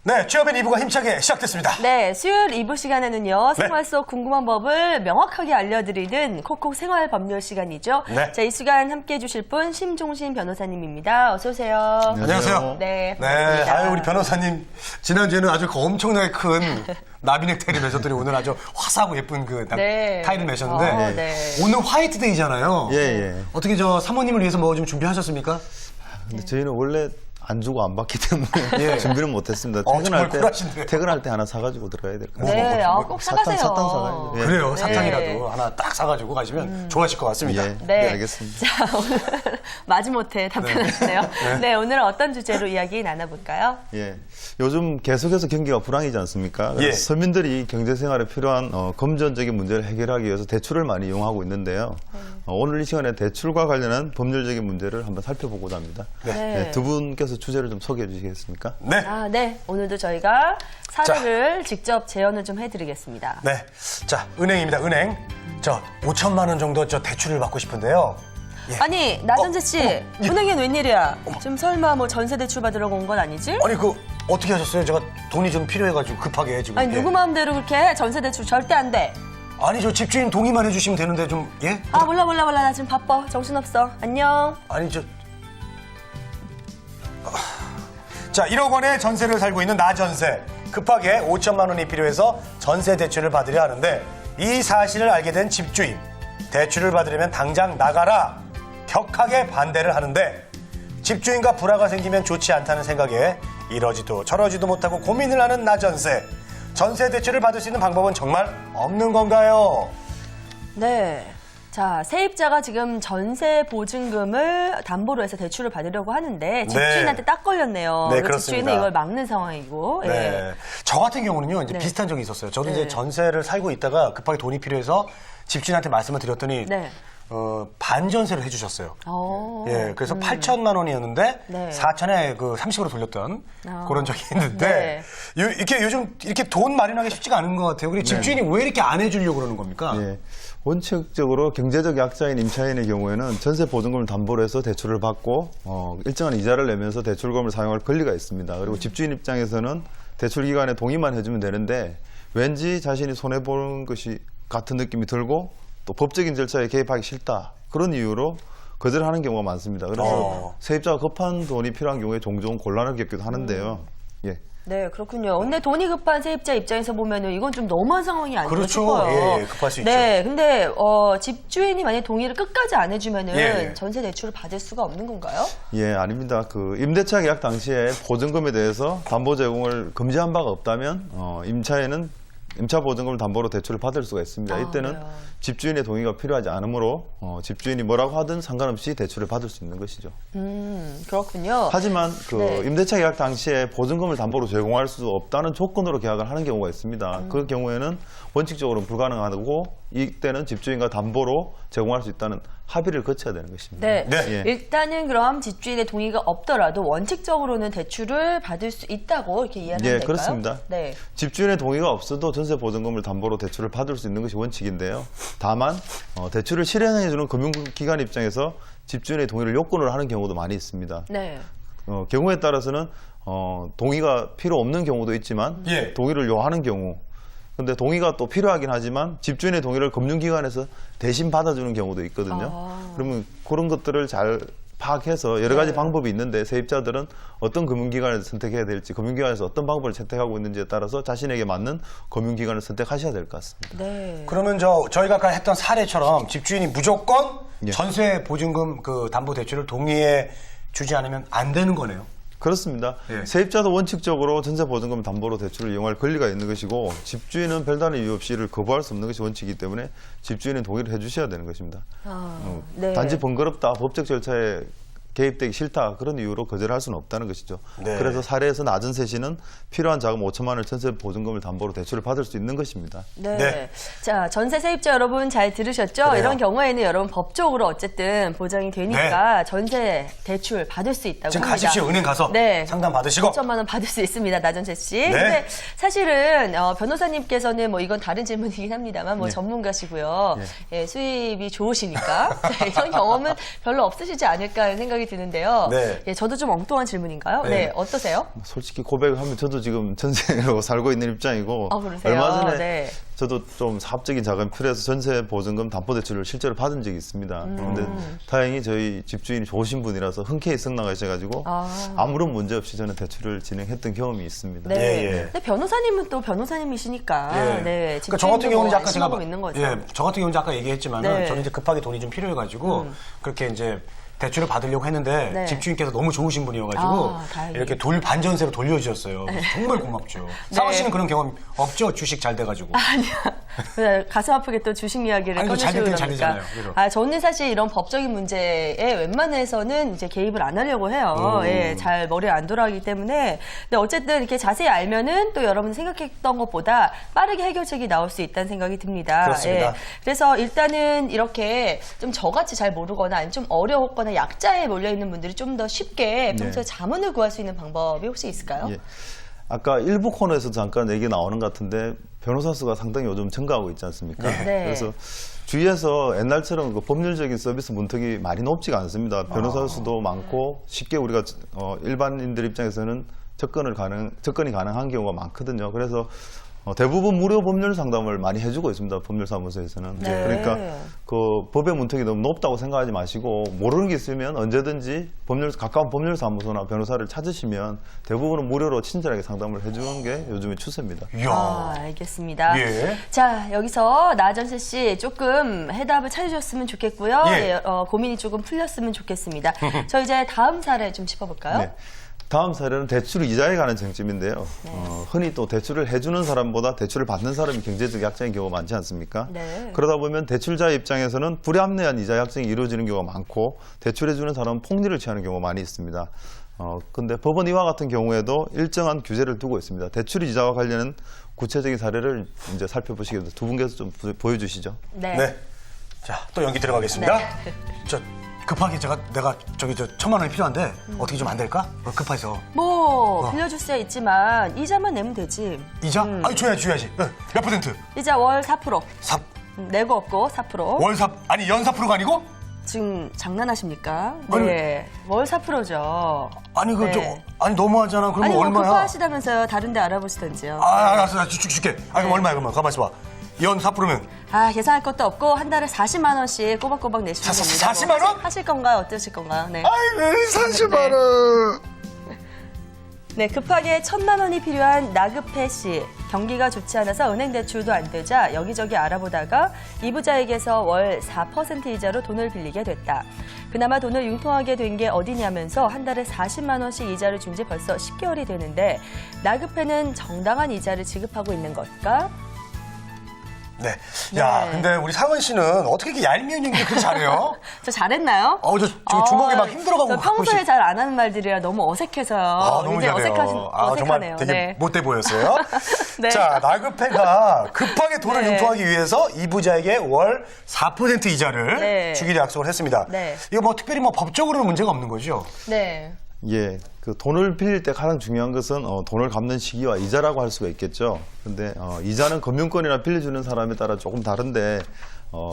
네, 취업인 2부가 힘차게 시작됐습니다. 네, 수요일 2부 시간에는요, 생활 속 궁금한 법을 명확하게 알려드리는 콕콕 생활 법률 시간이죠. 네. 자, 이 시간 함께 해주실 분 심종신 변호사님입니다. 어서오세요. 안녕하세요. 네, 네, 반갑습니다. 아유, 우리 변호사님, 지난주에는 아주 엄청나게 큰 나비넥 타이를 매셨더니 오늘 아주 화사하고 예쁜 그 네. 타이를 매셨는데, 네. 오늘 화이트데이잖아요. 예, 예. 어떻게 사모님을 위해서 뭐 좀 준비하셨습니까? 근데 저희는 원래 안 주고 안 받기 때문에 예. 준비는 못했습니다. 정말 쿨하신데. 퇴근할 때 하나 사가지고 들어가야 될 것 같아요. 네, 꼭 사가세요. 사탕 사가야죠. 예. 그래요, 네. 사탕이라도 하나 딱 사가지고 가시면 좋아하실 것 같습니다. 예. 네, 알겠습니다. 자, 오늘 마지못해 답변하시네요. 네, 오늘은 어떤 주제로 이야기 나눠볼까요? 예. 요즘 계속해서 경기가 불황이지 않습니까? 그래서 예. 서민들이 경제생활에 필요한 금전적인 문제를 해결하기 위해서 대출을 많이 이용하고 있는데요. 오늘 이 시간에 대출과 관련한 법률적인 문제를 한번 살펴보고자 합니다. 네. 두 분께서 주제를 좀 소개해 주시겠습니까? 네. 아, 네. 오늘도 저희가 사례를 직접 재연을 좀 해드리겠습니다. 네. 자, 은행입니다, 은행. 5천만 원 정도 대출을 받고 싶은데요. 예. 아니, 나전재 씨, 예. 은행엔 웬일이야? 지금 설마 뭐 전세 대출 받으러 온 건 아니지? 아니, 어떻게 하셨어요? 제가 돈이 좀 필요해가지고 급하게 지금. 아니, 예. 누구 마음대로 그렇게 전세 대출 절대 안 돼. 아니, 집주인 동의만 해주시면 되는데 좀, 예? 아, 몰라. 나 지금 바빠. 정신없어. 안녕. 아니, 자, 1억 원의 전세를 살고 있는 나전세. 급하게 5천만 원이 필요해서 전세 대출을 받으려 하는데 이 사실을 알게 된 집주인. 대출을 받으려면 당장 나가라. 격하게 반대를 하는데 집주인과 불화가 생기면 좋지 않다는 생각에 이러지도 저러지도 못하고 고민을 하는 나전세. 전세 대출을 받을 수 있는 방법은 정말 없는 건가요? 네. 자, 세입자가 지금 전세 보증금을 담보로 해서 대출을 받으려고 하는데 집주인한테 딱 걸렸네요. 네, 그래서 그렇습니다. 집주인은 이걸 막는 상황이고. 예. 네. 저 같은 경우는요, 이제 네. 비슷한 적이 있었어요. 저도 네. 이제 전세를 살고 있다가 급하게 돈이 필요해서 집주인한테 말씀을 드렸더니, 네. 반전세를 해주셨어요. 오. 예, 그래서 8천만 원이었는데, 네. 4천에 30으로 돌렸던 그런 적이 있는데, 네. 이렇게 요즘 이렇게 돈 마련하기 쉽지가 않은 것 같아요. 그리고 집주인이 왜 이렇게 안 해주려고 그러는 겁니까? 예. 원칙적으로 경제적 약자인 임차인의 경우에는 전세 보증금을 담보로 해서 대출을 받고 일정한 이자를 내면서 대출금을 사용할 권리가 있습니다. 그리고 집주인 입장에서는 대출 기간에 동의만 해주면 되는데 왠지 자신이 손해보는 것이 같은 느낌이 들고 또 법적인 절차에 개입하기 싫다. 그런 이유로 거절하는 경우가 많습니다. 그래서 세입자가 급한 돈이 필요한 경우에 종종 곤란을 겪기도 하는데요. 예. 네, 그렇군요. 근데 돈이 급한 세입자 입장에서 보면은 이건 좀 너무한 상황이 아닐까 그렇죠. 싶어요. 예, 급할 수 있죠. 네, 근데 집주인이 만약 동의를 끝까지 안 해주면은 예. 전세 대출을 받을 수가 없는 건가요? 예, 아닙니다. 임대차 계약 당시에 보증금에 대해서 담보 제공을 금지한 바가 없다면 임차 보증금을 담보로 대출을 받을 수가 있습니다. 이때는 그래요. 집주인의 동의가 필요하지 않으므로 집주인이 뭐라고 하든 상관없이 대출을 받을 수 있는 것이죠. 그렇군요. 하지만 네. 임대차 계약 당시에 보증금을 담보로 제공할 수 없다는 조건으로 계약을 하는 경우가 있습니다. 그 경우에는 원칙적으로는 불가능하고 이때는 집주인과 담보로 제공할 수 있다는 합의를 거쳐야 되는 것입니다. 네. 네. 예. 일단은 그럼 집주인의 동의가 없더라도 원칙적으로는 대출을 받을 수 있다고 이렇게 이해하면 예, 될까요? 그렇습니다. 네. 집주인의 동의가 없어도 전세 보증금을 담보로 대출을 받을 수 있는 것이 원칙인데요. 다만 대출을 실행해주는 금융기관 입장에서 집주인의 동의를 요건으로 하는 경우도 많이 있습니다. 네. 경우에 따라서는 동의가 필요 없는 경우도 있지만 예. 동의를 요하는 경우 근데 동의가 또 필요하긴 하지만 집주인의 동의를 금융기관에서 대신 받아주는 경우도 있거든요. 그러면 그런 것들을 잘 파악해서 여러 가지 방법이 있는데 세입자들은 어떤 금융기관을 선택해야 될지 금융기관에서 어떤 방법을 채택하고 있는지에 따라서 자신에게 맞는 금융기관을 선택하셔야 될 것 같습니다. 네. 그러면 저희가 아까 했던 사례처럼 집주인이 무조건 예. 전세 보증금 담보 대출을 동의해 주지 않으면 안 되는 거네요. 그렇습니다. 예. 세입자도 원칙적으로 전세 보증금 담보로 대출을 이용할 권리가 있는 것이고 집주인은 별다른 이유 없이 이를 거부할 수 없는 것이 원칙이기 때문에 집주인은 동의를 해주셔야 되는 것입니다. 네. 단지 번거롭다, 법적 절차에 개입되기 싫다 그런 이유로 거절할 수는 없다는 것이죠. 네. 그래서 사례에서 낮은세 씨는 필요한 자금 5천만 원을 전세 보증금을 담보로 대출을 받을 수 있는 것입니다. 네. 네. 자, 전세 세입자 여러분 잘 들으셨죠? 그래요. 이런 경우에는 여러분 법적으로 어쨌든 보장이 되니까 전세 대출 받을 수 있다고 지금 합니다. 가십시오. 은행 가서 네. 상담 받으시고. 5천만 원 받을 수 있습니다. 나전재 씨. 네. 근데 사실은 변호사님께서는 뭐 이건 다른 질문이긴 합니다만 뭐 네. 전문가시고요. 예, 수입이 좋으시니까 자, 이런 경험은 별로 없으시지 않을까 하는 생각이 생각이 드는데요. 네. 예, 저도 좀 엉뚱한 질문인가요? 네. 네, 어떠세요? 솔직히 고백을 하면 저도 지금 전세로 살고 있는 입장이고 아, 그러세요? 얼마 전에 네. 저도 좀 사업적인 자금이 필요해서 전세 보증금 담보대출을 실제로 받은 적이 있습니다. 그런데 다행히 저희 집주인이 좋으신 분이라서 흔쾌히 승낙하셔가지고 아무런 문제 없이 저는 대출을 진행했던 경험이 있습니다. 네. 예, 예. 근데 변호사님은 또 변호사님이시니까 예. 네, 그러니까 저 같은 경우는 아까 제가 있는 거죠. 예, 저 같은 경우는 아까 얘기했지만은 네. 저는 이제 급하게 돈이 좀 필요해가지고 그렇게 이제 대출을 받으려고 했는데 네. 집주인께서 너무 좋으신 분이어가지고 아, 다행히. 이렇게 돌 반전세로 돌려주셨어요. 정말 고맙죠. 상원 씨는 그런 경험 없죠? 주식 잘 돼가지고. 아니야. 네, 가슴 아프게 또 주식 이야기를 아니, 잘 꺼내시고 됐든 잘 그러니까. 되잖아요. 그래서. 아, 저는 사실 이런 법적인 문제에 웬만해서는 이제 개입을 안 하려고 해요. 예, 잘 머리에 안 돌아가기 때문에. 근데 어쨌든 이렇게 자세히 알면은 또 여러분이 생각했던 것보다 빠르게 해결책이 나올 수 있다는 생각이 듭니다. 그렇습니다. 예. 그래서 일단은 이렇게 좀 저같이 잘 모르거나 아니면 좀 어려웠거나 약자에 몰려있는 분들이 좀 더 쉽게 평소에 자문을 구할 수 있는 방법이 혹시 있을까요? 예. 아까 일부 코너에서 잠깐 얘기 나오는 것 같은데 변호사 수가 상당히 요즘 증가하고 있지 않습니까? 네. 그래서 주위에서 옛날처럼 그 법률적인 서비스 문턱이 많이 높지가 않습니다. 변호사 수도 많고 쉽게 우리가 일반인들 입장에서는 접근이 가능한 경우가 많거든요. 그래서 대부분 무료 법률 상담을 많이 해주고 있습니다. 법률사무소에서는. 네. 그러니까 그 법의 문턱이 너무 높다고 생각하지 마시고 모르는 게 있으면 언제든지 가까운 법률사무소나 변호사를 찾으시면 대부분은 무료로 친절하게 상담을 해주는 게 요즘의 추세입니다. 이야. 아, 알겠습니다. 예. 자, 여기서 나전세 씨 조금 해답을 찾으셨으면 좋겠고요. 예. 예, 고민이 조금 풀렸으면 좋겠습니다. 저 이제 다음 사례 좀 짚어볼까요? 네. 다음 사례는 대출 이자에 관한 쟁점인데요. 흔히 또 대출을 해주는 사람보다 대출을 받는 사람이 경제적 약자인 경우가 많지 않습니까? 네. 그러다 보면 대출자의 입장에서는 불합리한 이자 약정이 이루어지는 경우가 많고 대출해주는 사람은 폭리를 취하는 경우가 많이 있습니다. 근데 법원 이와 같은 경우에도 일정한 규제를 두고 있습니다. 대출 이자와 관련된 구체적인 사례를 이제 살펴보시겠습니다. 두 분께서 좀 보여주시죠. 네. 네. 자, 또 연기 들어가겠습니다. 네. 저 급하게 내가 저기 1,000만 원이 필요한데 어떻게 좀 안 될까? 급해서. 뭐 빌려줄 수 있지만 이자만 내면 되지. 이자? 아니 줘야지. 몇 퍼센트? 이자 월 4%. 내고 없고 4%. 아니 연 4%가 아니고? 지금 장난하십니까? 아니, 네. 월 4%죠. 아니 아니 너무하잖아. 그럼 아니, 뭐 얼마야? 급하시다면서요. 다른 데 알아보시던지요. 알았어. 나 줄게. 그럼 얼마야 그러면? 가만 있어 봐. 연 4%면 계산할 것도 없고 한 달에 40만 원씩 꼬박꼬박 내시면 됩니다. 40만 원? 하실 건가요? 어떠실 건가요? 네. 아이 40만 원. 네, 급하게 1,000만 원이 필요한 나급해 씨. 경기가 좋지 않아서 은행 대출도 안 되자 여기저기 알아보다가 이부자에게서 월 4% 이자로 돈을 빌리게 됐다. 그나마 돈을 융통하게 된 게 어디냐면서 한 달에 40만 원씩 이자를 준 지 벌써 10개월이 되는데 나급해는 정당한 이자를 지급하고 있는 걸까? 네. 야, 네. 근데 우리 상은 씨는 어떻게 이렇게 얄미운 연기를 그렇게 잘해요? 저 잘했나요? 저 지금 주먹에 막 힘들어가고 저 평소에 가끔씩. 잘 안 하는 말들이라 너무 어색해서요. 너무 이제 잘해요. 어색하네요. 정말 되게 못돼 보였어요. 네. 자, 나급해가 급하게 돈을 네. 융통하기 위해서 이부자에게 월 4% 이자를 네. 주기로 약속을 했습니다. 네. 이거 뭐 특별히 법적으로는 문제가 없는 거죠? 네. 예, 그 돈을 빌릴 때 가장 중요한 것은 돈을 갚는 시기와 이자라고 할 수가 있겠죠. 근데 이자는 금융권이나 빌려주는 사람에 따라 조금 다른데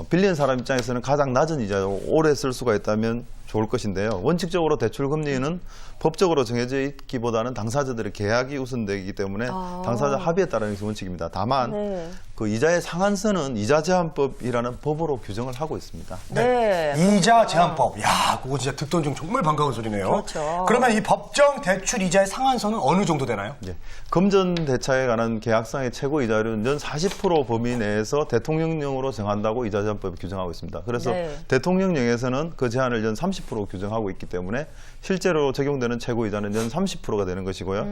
빌리는 사람 입장에서는 가장 낮은 이자로 오래 쓸 수가 있다면 좋을 것인데요. 원칙적으로 대출 금리는 법적으로 정해져 있기보다는 당사자들의 계약이 우선되기 때문에 당사자 합의에 따르는 것이 원칙입니다. 다만 네. 그 이자의 상한선은 이자 제한법이라는 법으로 규정을 하고 있습니다. 네. 이자 제한법. 야, 그거 진짜 듣던 중 정말 반가운 소리네요. 그렇죠. 그러면 이 법정 대출 이자의 상한선은 어느 정도 되나요? 예. 금전 대차에 관한 계약상의 최고 이자율은 연 40% 범위 내에서 대통령령으로 정한다고 이자 제한법이 규정하고 있습니다. 그래서 네. 대통령령에서는 그 제한을 연 30% 규정하고 있기 때문에 실제로 적용되는 최고 이자는 연 30%가 되는 것이고요.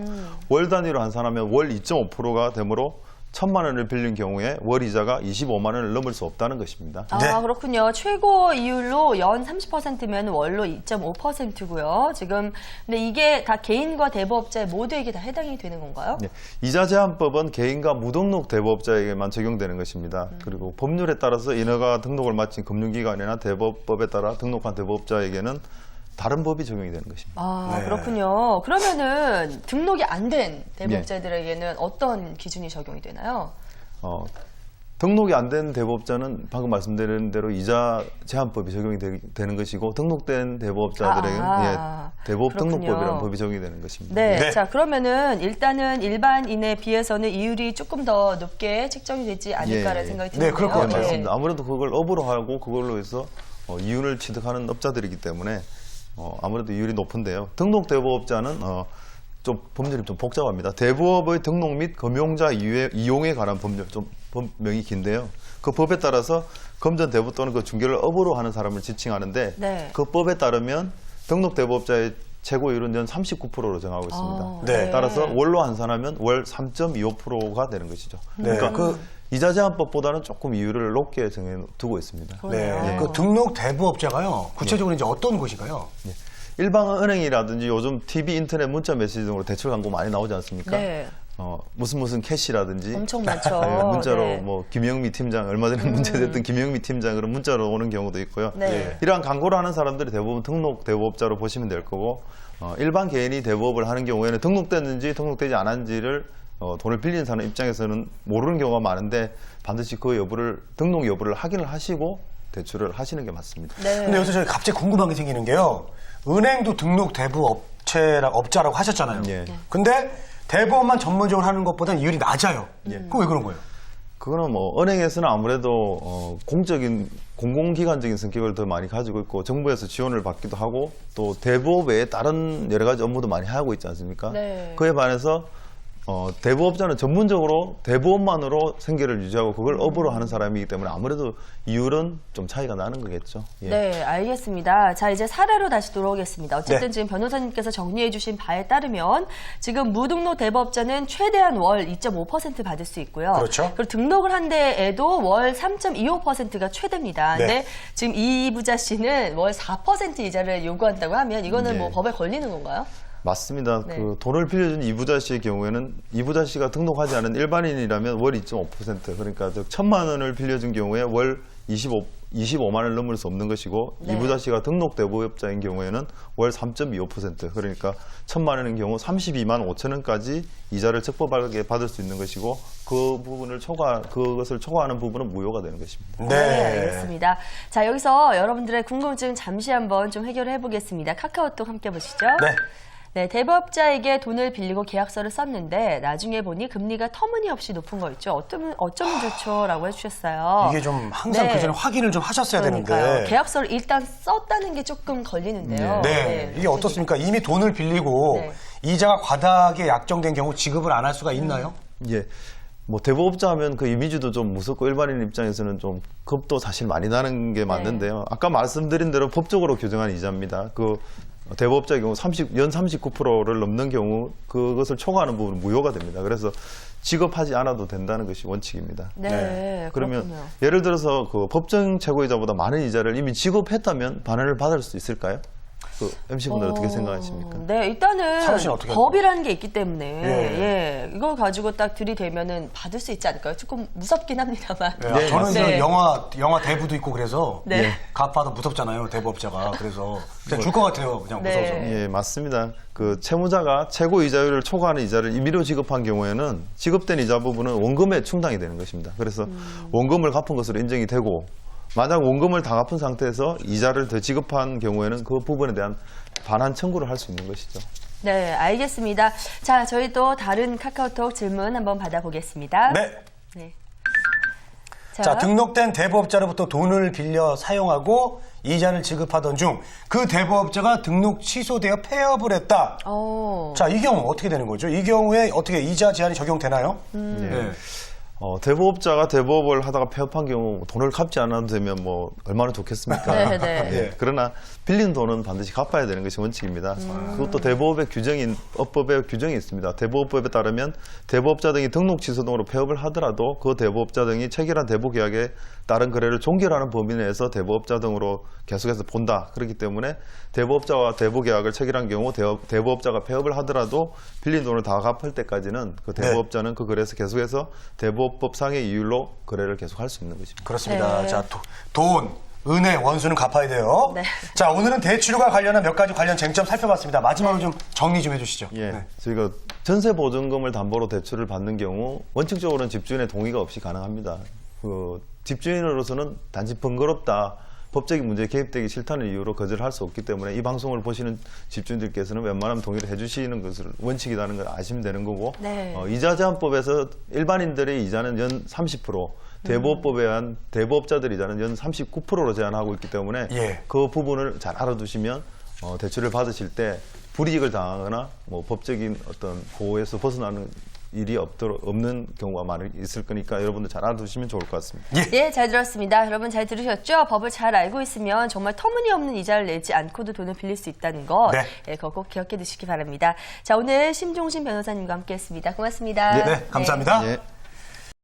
월 단위로 환산하면 월 2.5%가 되므로 1,000만 원을 빌린 경우에 월 이자가 25만 원을 넘을 수 없다는 것입니다. 네. 그렇군요. 최고 이율로 연 30%면 월로 2.5%고요. 지금 근데 이게 다 개인과 대부업자에 모두에게 다 해당이 되는 건가요? 네. 이자 제한법은 개인과 무등록 대부업자에게만 적용되는 것입니다. 그리고 법률에 따라서 인허가 등록을 마친 금융기관이나 대부업법에 따라 등록한 대부업자에게는 다른 법이 적용이 되는 것입니다. 네. 그렇군요. 그러면은 등록이 안 된 대부업자들에게는 어떤 기준이 적용이 되나요? 등록이 안 된 대부업자는 방금 말씀드린 대로 이자 제한법이 적용이 되는 것이고 등록된 대부업자들에게는 대부업 그렇군요. 등록법이라는 법이 적용이 되는 것입니다. 네. 네. 자, 그러면은 일단은 일반인에 비해서는 이율이 조금 더 높게 책정이 되지 않을까라는 예. 생각이 네, 드는데요. 그럴 것 같아요. 맞습니다. 아무래도 그걸 업으로 하고 그걸로 해서 이윤을 취득하는 업자들이기 때문에 아무래도 이율이 높은데요. 등록 대부업자는 좀 법률이 좀 복잡합니다. 대부업의 등록 및 금융자 이용에 관한 법률, 좀 법명이 긴데요. 그 법에 따라서 금전 대부 또는 그 중개를 업으로 하는 사람을 지칭하는데 네. 그 법에 따르면 등록 대부업자의 최고율은 연 39%로 정하고 있습니다. 네. 따라서 월로 환산하면 월 3.25%가 되는 것이죠. 네. 그러니까 그 이자 제한법보다는 조금 이율을 높게 정해두고 있습니다. 네. 그러네요. 그 등록 대부업자가요. 구체적으로 이제 어떤 곳인가요? 일반 은행이라든지 요즘 TV, 인터넷, 문자 메시지 등으로 대출 광고 많이 나오지 않습니까? 네. 무슨 캐시라든지 엄청 많죠. 네, 문자로 네. 뭐 김영미 팀장 얼마 전에 문제됐던 김영미 팀장으로 문자로 오는 경우도 있고요. 네. 이러한 광고를 하는 사람들이 대부분 등록 대부업자로 보시면 될 거고 일반 개인이 대부업을 하는 경우에는 등록됐는지 등록되지 않았는지를 돈을 빌리는 사람 입장에서는 모르는 경우가 많은데 반드시 그 여부를 등록 여부를 확인을 하시고 대출을 하시는 게 맞습니다. 네. 근데 여기서 저희 갑자기 궁금한 게 생기는 게요. 은행도 등록 업자라고 하셨잖아요. 예. 근데 대부업만 전문적으로 하는 것보다는 이율이 낮아요. 그거 왜 그런 거예요? 그거는 뭐 은행에서는 아무래도 공적인 공공기관적인 성격을 더 많이 가지고 있고 정부에서 지원을 받기도 하고 또 대부업 외에 다른 여러 가지 업무도 많이 하고 있지 않습니까? 네. 그에 반해서 대부업자는 전문적으로 대부업만으로 생계를 유지하고 그걸 업으로 하는 사람이기 때문에 아무래도 이율은 좀 차이가 나는 거겠죠. 예. 네, 알겠습니다. 자, 이제 사례로 다시 돌아오겠습니다. 어쨌든 네. 지금 변호사님께서 정리해 주신 바에 따르면 지금 무등록 대부업자는 최대한 월 2.5% 받을 수 있고요. 그렇죠. 그리고 등록을 한 데에도 월 3.25%가 최대입니다. 네. 근데 지금 이부자 씨는 월 4% 이자를 요구한다고 하면 이거는 네. 뭐 법에 걸리는 건가요? 맞습니다. 네. 그 돈을 빌려준 이부자 씨의 경우에는 이부자 씨가 등록하지 않은 일반인이라면 월 2.5% 그러니까 즉 1,000만 원을 빌려준 경우에 월 25만 원을 넘을 수 없는 것이고 네. 이부자 씨가 등록 대부업자인 경우에는 월 3.25% 그러니까 1,000만 원인 경우 32만 5천 원까지 이자를 적법하게 받을 수 있는 것이고 그 부분을 그것을 초과하는 부분은 무효가 되는 것입니다. 네, 알겠습니다. 자, 여기서 여러분들의 궁금증 잠시 한번 좀 해결해 보겠습니다. 카카오톡 함께 보시죠. 네. 네, 대부업자에게 돈을 빌리고 계약서를 썼는데 나중에 보니 금리가 터무니없이 높은 거 있죠. 어쩌면 좋죠라고 해주셨어요. 이게 좀 항상 네. 그 전에 확인을 좀 하셨어야 그러니까요. 되는데. 계약서를 일단 썼다는 게 조금 걸리는데요. 네. 이게 어떻습니까? 이미 돈을 빌리고 네. 이자가 과다하게 약정된 경우 지급을 안 할 수가 있나요? 예. 뭐 대부업자 하면 그 이미지도 좀 무섭고 일반인 입장에서는 좀 겁도 사실 많이 나는 게 맞는데요. 아까 말씀드린 대로 법적으로 규정한 이자입니다. 그 대부업자의 경우 연 39%를 넘는 경우 그것을 초과하는 부분은 무효가 됩니다. 그래서 지급하지 않아도 된다는 것이 원칙입니다. 네, 그러면 그렇군요. 예를 들어서 그 법정 최고이자보다 많은 이자를 이미 지급했다면 반환을 받을 수 있을까요? 그 MC분들 어떻게 생각하십니까? 네, 일단은 상우 씨는 어떻게 법이라는 게 있기 때문에 예. 이걸 가지고 딱 들이대면은 받을 수 있지 않을까요? 조금 무섭긴 합니다만. 네, 저는 네. 그 영화 대부도 있고 그래서 네. 갚아도 무섭잖아요, 대부업자가. 그래서 그냥 줄 것 같아요, 그냥 네. 무서워서. 예, 맞습니다. 그 채무자가 최고 이자율을 초과하는 이자를 임의로 지급한 경우에는 지급된 이자 부분은 원금에 충당이 되는 것입니다. 그래서 원금을 갚은 것으로 인정이 되고 만약 원금을 다 갚은 상태에서 이자를 더 지급한 경우에는 그 부분에 대한 반환 청구를 할 수 있는 것이죠. 네, 알겠습니다. 자, 저희 또 다른 카카오톡 질문 한번 받아보겠습니다. 네. 네. 자, 등록된 대부업자로부터 돈을 빌려 사용하고 이자를 지급하던 중 그 대부업자가 등록 취소되어 폐업을 했다. 자, 이 경우 어떻게 되는 거죠? 이 경우에 어떻게 이자 제한이 적용되나요? 네. 대부업자가 대부업을 하다가 폐업한 경우 돈을 갚지 않아도 되면 뭐 얼마나 좋겠습니까? 네, 네. 예, 그러나 빌린 돈은 반드시 갚아야 되는 것이 원칙입니다. 그것도 대부업의 업법의 규정이 있습니다. 대부업법에 따르면 대부업자 등이 등록 취소 등으로 폐업을 하더라도 그 대부업자 등이 체결한 대부계약에 따른 거래를 종결하는 범위 내에서 대부업자 등으로 계속해서 본다. 그렇기 때문에 대부업자와 대부계약을 체결한 경우 대부업자가 폐업을 하더라도 빌린 돈을 다 갚을 때까지는 그 대부업자는 그 거래에서 계속해서 대부업법상의 이율로 거래를 계속할 수 있는 것입니다. 그렇습니다. 네. 자, 돈, 은혜, 원수는 갚아야 돼요. 네. 자, 오늘은 대출과 관련한 몇 가지 관련 쟁점 살펴봤습니다. 마지막으로 좀 정리 좀 해주시죠. 예, 네. 저희가 전세 보증금을 담보로 대출을 받는 경우 원칙적으로는 집주인의 동의가 없이 가능합니다. 집주인으로서는 단지 번거롭다. 법적인 문제에 개입되기 싫다는 이유로 거절할 수 없기 때문에 이 방송을 보시는 집주인들께서는 웬만하면 동의를 해주시는 것을 원칙이라는 걸 아시면 되는 거고 네. 이자 제한법에서 일반인들의 이자는 연 30%, 대부업법에 의한 대부업자들 이자는 연 39%로 제한하고 있기 때문에 예. 그 부분을 잘 알아두시면 대출을 받으실 때 불이익을 당하거나 뭐 법적인 어떤 보호에서 벗어나는 일이 없는 경우가 많이 있을 거니까 여러분들 잘 알아두시면 좋을 것 같습니다. 예, 잘 들었습니다. 여러분 잘 들으셨죠? 법을 잘 알고 있으면 정말 터무니없는 이자를 내지 않고도 돈을 빌릴 수 있다는 거. 네. 예, 그거 꼭 기억해 두시기 바랍니다. 자, 오늘 심종신 변호사님과 함께했습니다. 고맙습니다. 네, 감사합니다. 예.